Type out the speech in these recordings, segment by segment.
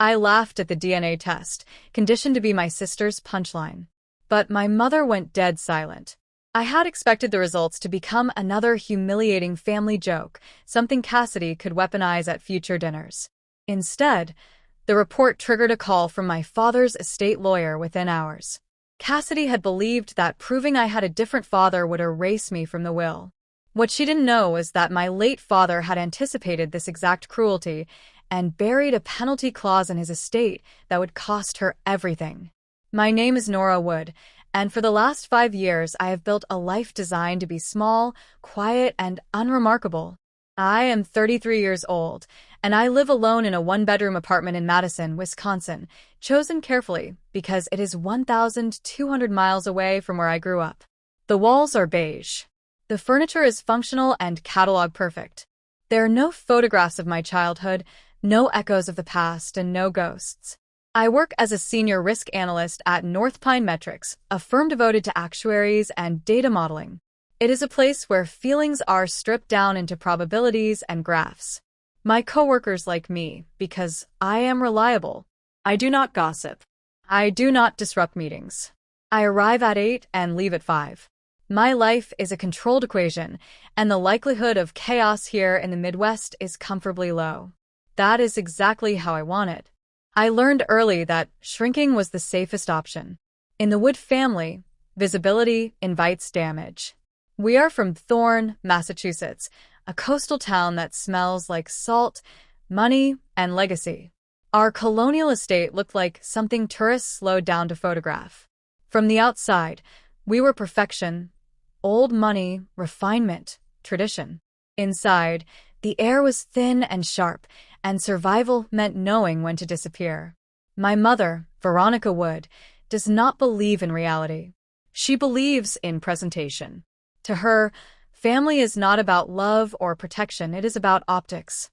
I laughed at the DNA test, conditioned to be my sister's punchline. But my mother went dead silent. I had expected the results to become another humiliating family joke, something Cassidy could weaponize at future dinners. Instead, the report triggered a call from my father's estate lawyer within hours. Cassidy had believed that proving I had a different father would erase me from the will. What she didn't know was that my late father had anticipated this exact cruelty and buried a penalty clause in his estate that would cost her everything. My name is Nora Wood, and for the last 5 years I have built a life designed to be small, quiet, and unremarkable. I am 33 years old, and I live alone in a one-bedroom apartment in Madison, Wisconsin, chosen carefully because it is 1,200 miles away from where I grew up. The walls are beige. The furniture is functional and catalog perfect. There are no photographs of my childhood, no echoes of the past, and no ghosts. I work as a senior risk analyst at North Pine Metrics, a firm devoted to actuaries and data modeling. It is a place where feelings are stripped down into probabilities and graphs. My coworkers like me because I am reliable. I do not gossip. I do not disrupt meetings. I arrive at 8 and leave at 5. My life is a controlled equation, and the likelihood of chaos here in the Midwest is comfortably low. That is exactly how I want it. I learned early that shrinking was the safest option. In the Wood family, visibility invites damage. We are from Thorne, Massachusetts, a coastal town that smells like salt, money, and legacy. Our colonial estate looked like something tourists slowed down to photograph. From the outside, we were perfection, old money, refinement, tradition. Inside, the air was thin and sharp, and survival meant knowing when to disappear. My mother, Veronica Wood, does not believe in reality. She believes in presentation. To her, family is not about love or protection, it is about optics.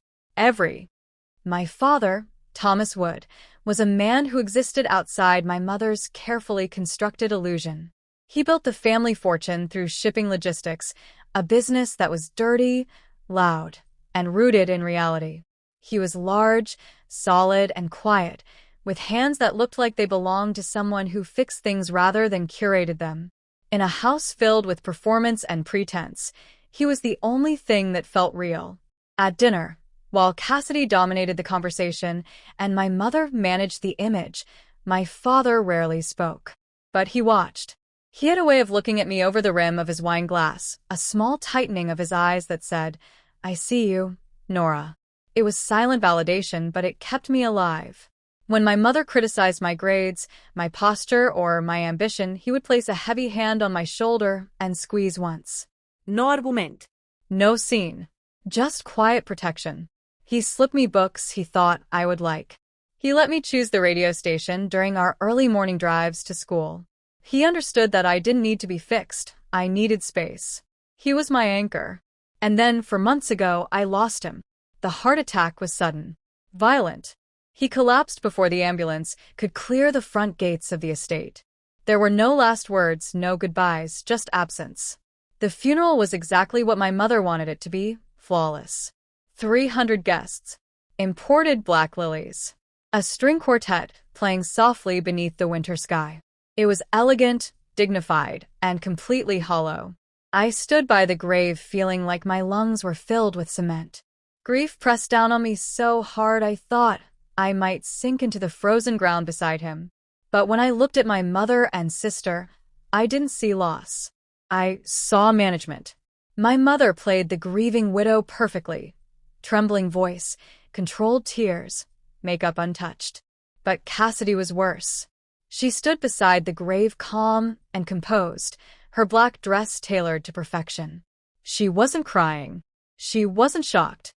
My father, Thomas Wood, was a man who existed outside my mother's carefully constructed illusion. He built the family fortune through shipping logistics, a business that was dirty, loud, and rooted in reality. He was large, solid, and quiet, with hands that looked like they belonged to someone who fixed things rather than curated them. In a house filled with performance and pretense, he was the only thing that felt real. At dinner, while Cassidy dominated the conversation and my mother managed the image, my father rarely spoke. But he watched. He had a way of looking at me over the rim of his wine glass, a small tightening of his eyes that said, "I see you, Nora." It was silent validation, but it kept me alive. When my mother criticized my grades, my posture, or my ambition, he would place a heavy hand on my shoulder and squeeze once. No argument. No scene. Just quiet protection. He slipped me books he thought I would like. He let me choose the radio station during our early morning drives to school. He understood that I didn't need to be fixed. I needed space. He was my anchor. And then, for months ago, I lost him. The heart attack was sudden. Violent. He collapsed before the ambulance could clear the front gates of the estate. There were no last words, no goodbyes, just absence. The funeral was exactly what my mother wanted it to be, flawless. 300 guests. Imported black lilies. A string quartet playing softly beneath the winter sky. It was elegant, dignified, and completely hollow. I stood by the grave feeling like my lungs were filled with cement. Grief pressed down on me so hard I thought I might sink into the frozen ground beside him. But when I looked at my mother and sister, I didn't see loss. I saw management. My mother played the grieving widow perfectly. Trembling voice, controlled tears, makeup untouched. But Cassidy was worse. She stood beside the grave calm and composed, her black dress tailored to perfection. She wasn't crying. She wasn't shocked.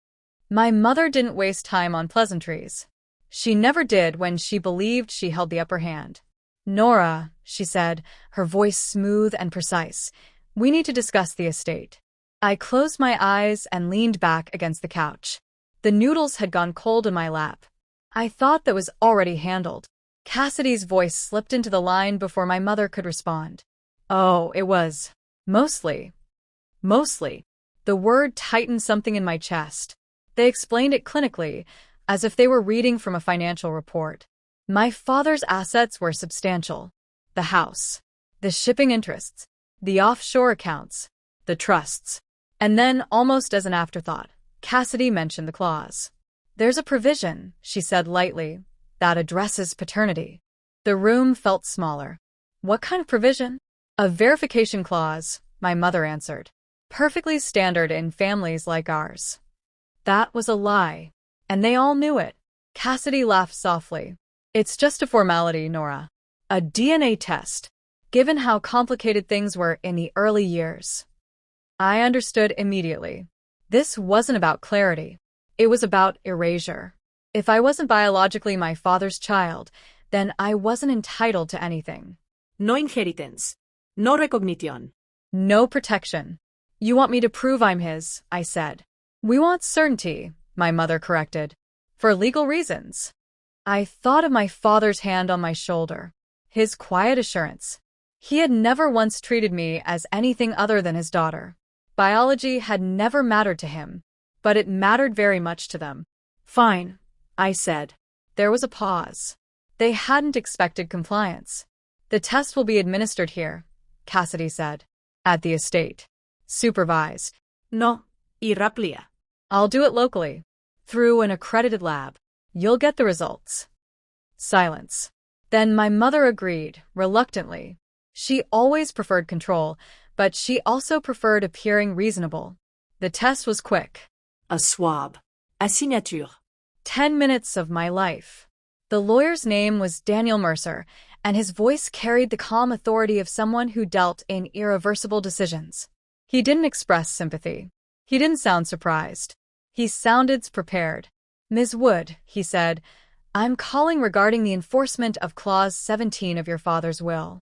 My mother didn't waste time on pleasantries. She never did when she believed she held the upper hand. "Nora," she said, her voice smooth and precise, "we need to discuss the estate." I closed my eyes and leaned back against the couch. The noodles had gone cold in my lap. I thought that was already handled. Cassidy's voice slipped into the line before my mother could respond. "Oh, it was. Mostly. Mostly." The word tightened something in my chest. They explained it clinically. as if they were reading from a financial report. My father's assets were substantial. The house, the shipping interests, the offshore accounts, the trusts. And then, almost as an afterthought, Cassidy mentioned the clause. There's a provision, she said lightly, that addresses paternity. The room felt smaller. What kind of provision? A verification clause, my mother answered. Perfectly standard in families like ours. That was a lie. And they all knew it. Cassidy laughed softly. It's just a formality, Nora. A DNA test, given how complicated things were in the early years. I understood immediately. This wasn't about clarity. It was about erasure. If I wasn't biologically my father's child, then I wasn't entitled to anything. No inheritance. No recognition. No protection. You want me to prove I'm his, I said. We want certainty, my mother corrected. For legal reasons. I thought of my father's hand on my shoulder. His quiet assurance. He had never once treated me as anything other than his daughter. Biology had never mattered to him, but it mattered very much to them. Fine, I said. There was a pause. They hadn't expected compliance. The test will be administered here, Cassidy said. At the estate. Supervised. No, irraplia. I'll do it locally. Through an accredited lab. You'll get the results. Silence. Then my mother agreed, reluctantly. She always preferred control, but she also preferred appearing reasonable. The test was quick. A swab. A signature. 10 minutes of my life. The lawyer's name was Daniel Mercer, and his voice carried the calm authority of someone who dealt in irreversible decisions. He didn't express sympathy. He didn't sound surprised. He sounded prepared. Ms. Wood, he said, I'm calling regarding the enforcement of Clause 17 of your father's will.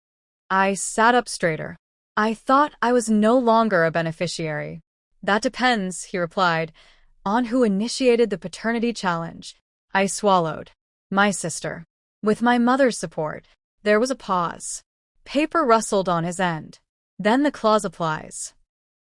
I sat up straighter. I thought I was no longer a beneficiary. That depends, he replied, on who initiated the paternity challenge. I swallowed. My sister. With my mother's support. There was a pause. Paper rustled on his end. Then the clause applies.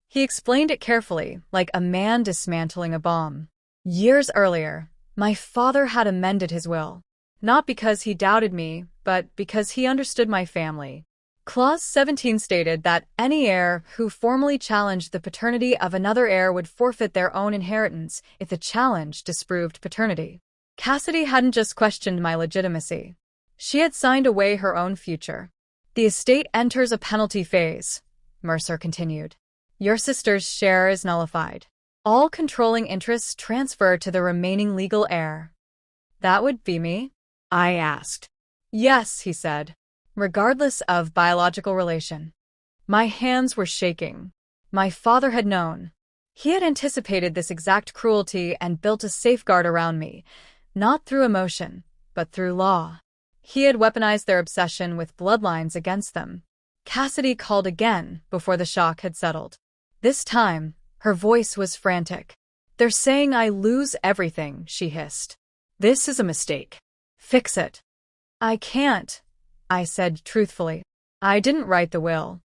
He explained it carefully, like a man dismantling a bomb. Years earlier, my father had amended his will. Not because he doubted me, but because he understood my family. Clause 17 stated that any heir who formally challenged the paternity of another heir would forfeit their own inheritance if the challenge disproved paternity. Cassidy hadn't just questioned my legitimacy. She had signed away her own future. The estate enters a penalty phase, Mercer continued. Your sister's share is nullified. All controlling interests transfer to the remaining legal heir. That would be me? I asked. Yes, he said. Regardless of biological relation. My hands were shaking. My father had known. He had anticipated this exact cruelty and built a safeguard around me, not through emotion, but through law. He had weaponized their obsession with bloodlines against them. Cassidy called again before the shock had settled. This time, her voice was frantic. They're saying I lose everything, she hissed. This is a mistake. Fix it. I can't, I said truthfully. I didn't write the will.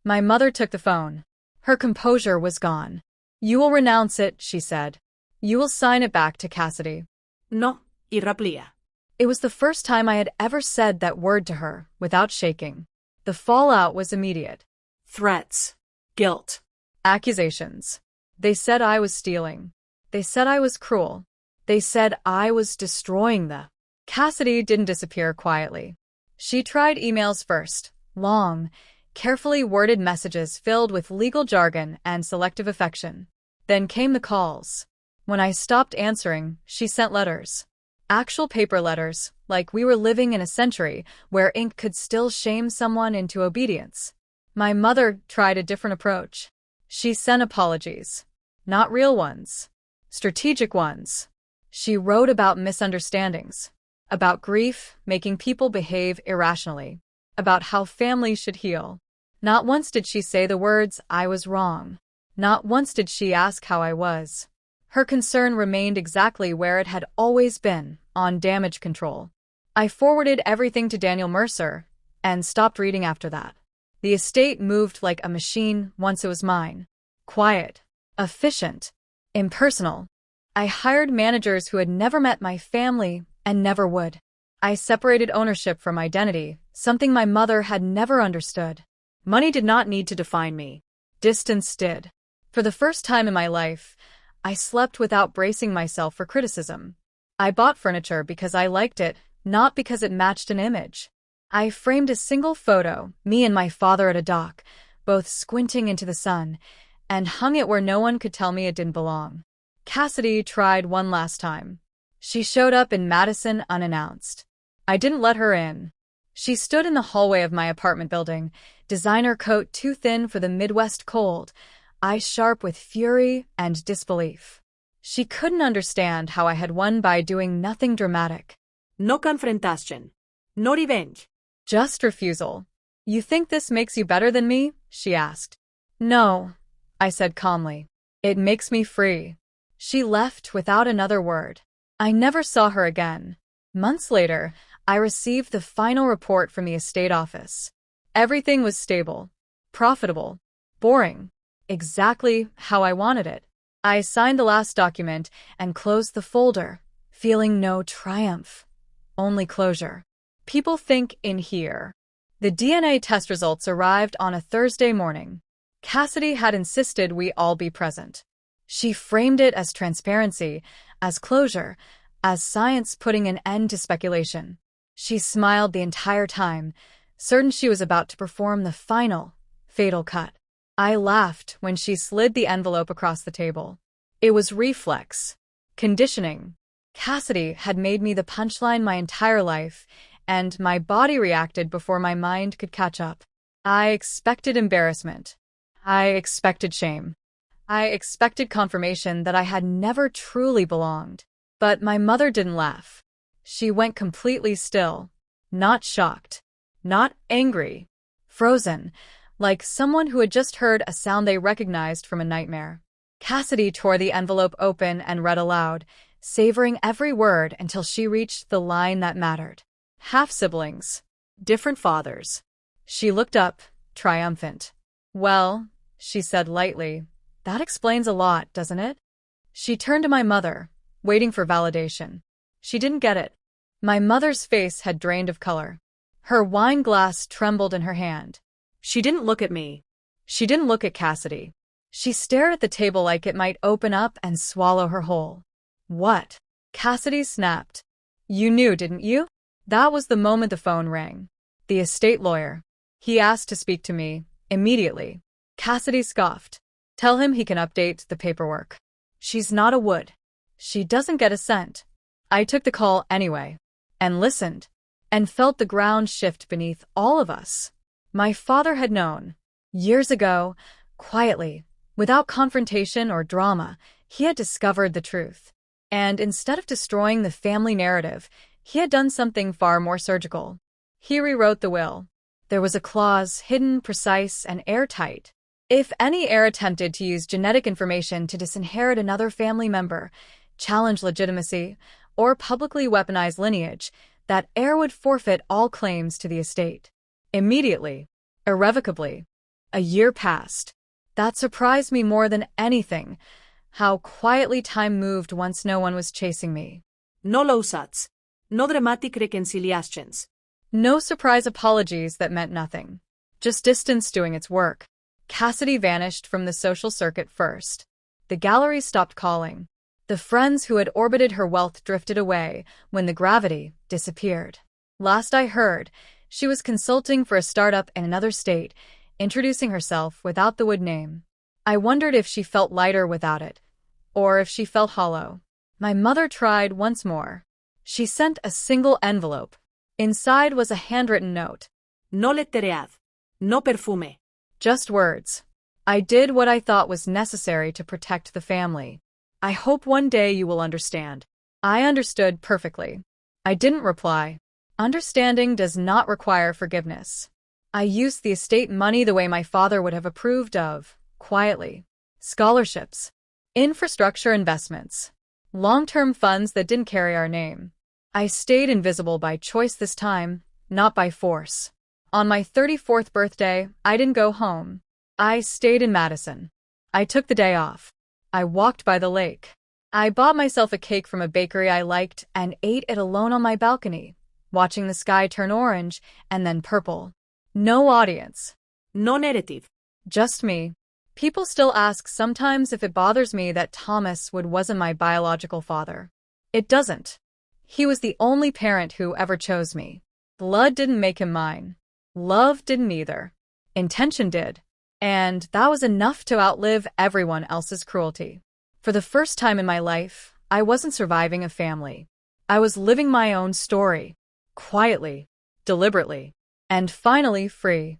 My mother took the phone. Her composure was gone. You will renounce it, she said. You will sign it back to Cassidy. No, irraplia. It was the first time I had ever said that word to her, without shaking. The fallout was immediate. Threats. Guilt. Accusations. They said I was stealing. They said I was cruel. They said I was destroying the... Cassidy didn't disappear quietly. She tried emails first, long, carefully worded messages filled with legal jargon and selective affection. Then came the calls. When I stopped answering, she sent letters. Actual paper letters, like we were living in a century where ink could still shame someone into obedience. My mother tried a different approach. She sent apologies. Not real ones. Strategic ones. She wrote about misunderstandings. About grief making people behave irrationally. About how families should heal. Not once did she say the words, I was wrong. Not once did she ask how I was. Her concern remained exactly where it had always been, on damage control. I forwarded everything to Daniel Mercer, and stopped reading after that. The estate moved like a machine once it was mine. Quiet. Efficient. Impersonal. I hired managers who had never met my family and never would. I separated ownership from identity, something my mother had never understood. Money did not need to define me. Distance did. For the first time in my life, I slept without bracing myself for criticism. I bought furniture because I liked it, not because it matched an image. I framed a single photo, me and my father at a dock, both squinting into the sun, and hung it where no one could tell me it didn't belong. Cassidy tried one last time. She showed up in Madison unannounced. I didn't let her in. She stood in the hallway of my apartment building, designer coat too thin for the Midwest cold, eyes sharp with fury and disbelief. She couldn't understand how I had won by doing nothing dramatic. No confrontation. No revenge. Just refusal. You think this makes you better than me? She asked. No, I said calmly. It makes me free. She left without another word. I never saw her again. Months later, I received the final report from the estate office. Everything was stable, profitable, boring, exactly how I wanted it. I signed the last document and closed the folder, feeling no triumph, only closure. People think in here. The DNA test results arrived on a Thursday morning. Cassidy had insisted we all be present. She framed it as transparency, as closure, as science putting an end to speculation. She smiled the entire time, certain she was about to perform the final, fatal cut. I laughed when she slid the envelope across the table. It was reflex. Conditioning. Cassidy had made me the punchline my entire life, and my body reacted before my mind could catch up. I expected embarrassment. I expected shame. I expected confirmation that I had never truly belonged. But my mother didn't laugh. She went completely still. Not shocked. Not angry. Frozen, like someone who had just heard a sound they recognized from a nightmare. Cassidy tore the envelope open and read aloud, savoring every word until she reached the line that mattered. Half-siblings. Different fathers. She looked up, triumphant. Well, she said lightly, that explains a lot, doesn't it? She turned to my mother, waiting for validation. She didn't get it. My mother's face had drained of color. Her wine glass trembled in her hand. She didn't look at me. She didn't look at Cassidy. She stared at the table like it might open up and swallow her whole. What? Cassidy snapped. You knew, didn't you? That was the moment the phone rang. The estate lawyer. He asked to speak to me, immediately. Cassidy scoffed. Tell him he can update the paperwork. She's not a wood. She doesn't get a cent. I took the call anyway, and listened, and felt the ground shift beneath all of us. My father had known. Years ago, quietly, without confrontation or drama, he had discovered the truth. And instead of destroying the family narrative, he had done something far more surgical. He rewrote the will. There was a clause, hidden, precise, and airtight. If any heir attempted to use genetic information to disinherit another family member, challenge legitimacy, or publicly weaponize lineage, that heir would forfeit all claims to the estate. Immediately. Irrevocably. A year passed. That surprised me more than anything, how quietly time moved once no one was chasing me. No lawsuits. No dramatic reconciliations. No surprise apologies that meant nothing. Just distance doing its work. Cassidy vanished from the social circuit first. The gallery stopped calling. The friends who had orbited her wealth drifted away when the gravity disappeared. Last I heard, she was consulting for a startup in another state, introducing herself without the wood name. I wondered if she felt lighter without it, or if she felt hollow. My mother tried once more. She sent a single envelope. Inside was a handwritten note. No letteread. No perfume. Just words. I did what I thought was necessary to protect the family. I hope one day you will understand. I understood perfectly. I didn't reply. Understanding does not require forgiveness. I used the estate money the way my father would have approved of, quietly. Scholarships. Infrastructure investments. Long-term funds that didn't carry our name. I stayed invisible by choice this time, not by force. On my 34th birthday, I didn't go home. I stayed in Madison. I took the day off. I walked by the lake. I bought myself a cake from a bakery I liked and ate it alone on my balcony, watching the sky turn orange and then purple. No audience. No narrative. Just me. People still ask sometimes if it bothers me that Thomas Wood wasn't my biological father. It doesn't. He was the only parent who ever chose me. Blood didn't make him mine. Love didn't either. Intention did. And that was enough to outlive everyone else's cruelty. For the first time in my life, I wasn't surviving a family. I was living my own story. Quietly. Deliberately. And finally free.